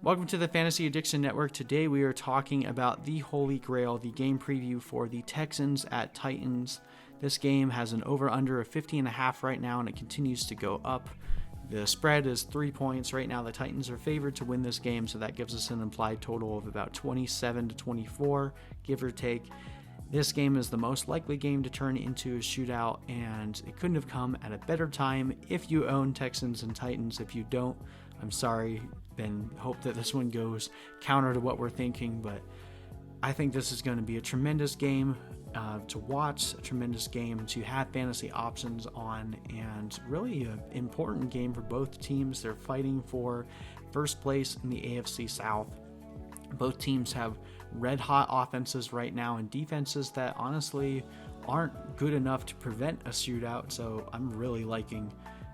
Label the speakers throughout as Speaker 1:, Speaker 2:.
Speaker 1: Welcome to the Fantasy Addiction Network. Today we are talking about the Holy Grail, the game preview for the Texans at Titans. This game has an over-under of 50.5 right now, and it continues to go up. The spread is 3 points. Right now the Titans are favored to win this game, so that gives us an implied total of about 27-24, give or take. This game is the most likely game to turn into a shootout, and it couldn't have come at a better time if you own Texans and Titans. If you don't, I'm sorry, then hope that this one goes counter to what we're thinking, but I think this is going to be a tremendous game to watch, a tremendous game to have fantasy options on, and really an important game for both teams. They're fighting for first place in the AFC South. Both teams have red-hot offenses right now and defenses that honestly aren't good enough to prevent a shootout, so I'm really liking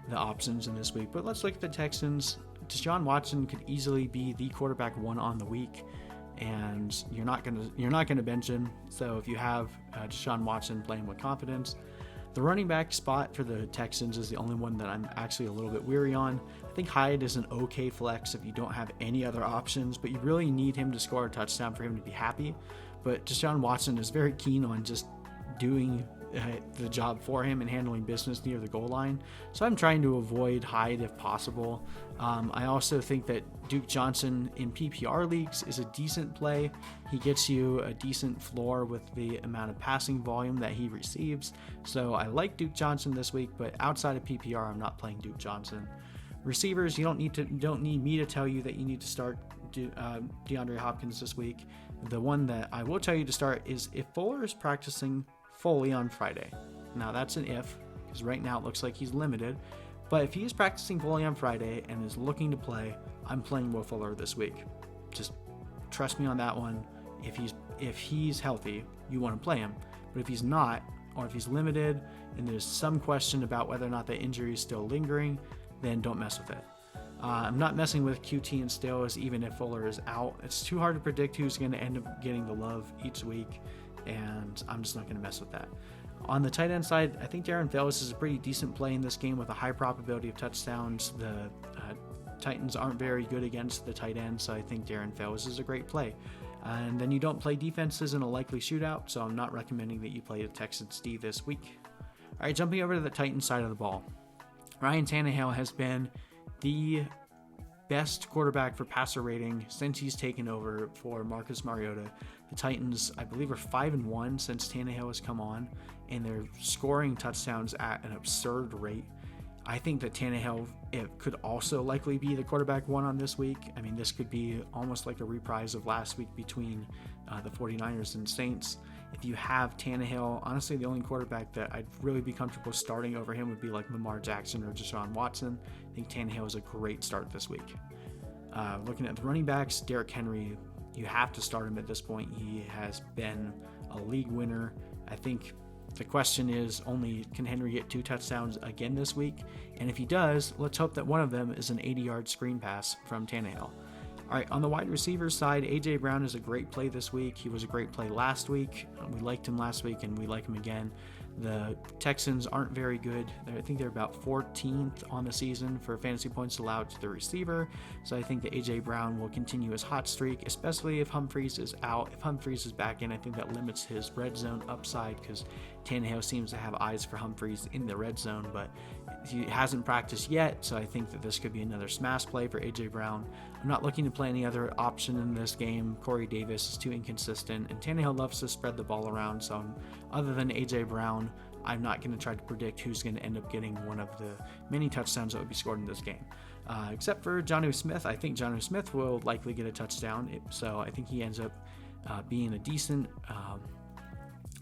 Speaker 1: the options in this week. But let's look at the Texans. Deshaun Watson could easily be the quarterback one on the week, and you're not gonna bench him. So if you have Deshaun Watson playing with confidence, the running back spot for the Texans is the only one that I'm actually a little bit weary on. I think Hyde is an okay flex if you don't have any other options, but you really need him to score a touchdown for him to be happy. But Deshaun Watson is very keen on just doing the job for him and handling business near the goal line. So I'm trying to avoid Hyde if possible. I also think that Duke Johnson in PPR leagues is a decent play. He gets you a decent floor with the amount of passing volume that he receives. So I like Duke Johnson this week, but outside of PPR, I'm not playing Duke Johnson. Receivers, you don't need me to tell you that you need to start DeAndre Hopkins this week. The one that I will tell you to start is if Fuller is practicing fully on Friday. Now that's an if, because right now it looks like he's limited. But if he is practicing fully on Friday and is looking to play, I'm playing Will Fuller this week. Just trust me on that one. If he's healthy, you want to play him. But if he's not, or if he's limited and there's some question about whether or not the injury is still lingering, then don't mess with it. I'm not messing with Coutee and Stills even if Fuller is out. It's too hard to predict who's going to end up getting the love each week, and I'm just not going to mess with that. On the tight end side, I think Darren Fells is a pretty decent play in this game with a high probability of touchdowns. The Titans aren't very good against the tight end, so I think Darren Fells is a great play. And then you don't play defenses in a likely shootout, so I'm not recommending that you play the Texans D this week. All right, jumping over to the Titans side of the ball. Ryan Tannehill has been the best quarterback for passer rating since he's taken over for Marcus Mariota. The Titans, I believe, are 5-1 since Tannehill has come on, and they're scoring touchdowns at an absurd rate. I think that Tannehill could also likely be the quarterback one on this week. I mean, this could be almost like a reprise of last week between the 49ers and Saints. If you have Tannehill, honestly, the only quarterback that I'd really be comfortable starting over him would be like Lamar Jackson or Deshaun Watson. I think Tannehill is a great start this week. Looking at the running backs, Derrick Henry, you have to start him at this point. He has been a league winner. I think the question is only, can Henry get 2 touchdowns again this week? And if he does, let's hope that one of them is an 80-yard screen pass from Tannehill. All right, on the wide receiver side, A.J. Brown is a great play this week. He was a great play last week. We liked him last week, and we like him again. The Texans aren't very good. I think they're about 14th on the season for fantasy points allowed to the receiver. So I think that A.J. Brown will continue his hot streak, especially if Humphries is out. If Humphries is back in, I think that limits his red zone upside because Tannehill seems to have eyes for Humphries in the red zone, but he hasn't practiced yet, so I think that this could be another smash play for A.J. Brown. I'm not looking to play any other option in this game. Corey Davis is too inconsistent, and Tannehill loves to spread the ball around, so other than A.J. Brown, I'm not going to try to predict who's going to end up getting one of the many touchdowns that would be scored in this game. Except for Jonnu Smith. I think Jonnu Smith will likely get a touchdown, so I think he ends up being a decent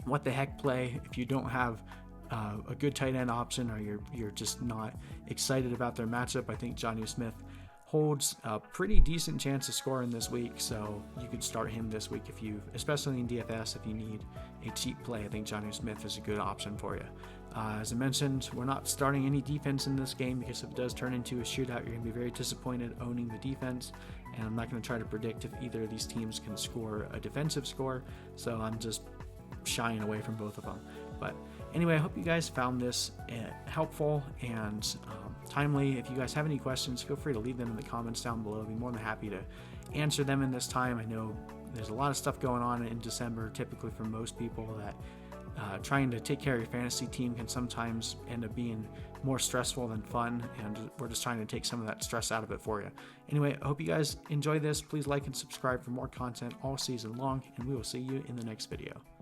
Speaker 1: what the heck play. If you don't have a good tight end option, or you're just not excited about their matchup, I think Jonnu Smith holds a pretty decent chance of scoring this week, so you could start him this week especially in DFS, if you need a cheap play. I think Jonnu Smith is a good option for you. As I mentioned, we're not starting any defense in this game because if it does turn into a shootout, you're going to be very disappointed owning the defense, and I'm not going to try to predict if either of these teams can score a defensive score, so I'm just shying away from both of them. But Anyway, I hope you guys found this helpful and timely. If you guys have any questions, feel free to leave them in the comments down below. I'd be more than happy to answer them in this time. I know there's a lot of stuff going on in December, typically for most people, that trying to take care of your fantasy team can sometimes end up being more stressful than fun, and we're just trying to take some of that stress out of it for you. Anyway, I hope you guys enjoy this. Please like and subscribe for more content all season long, and we will see you in the next video.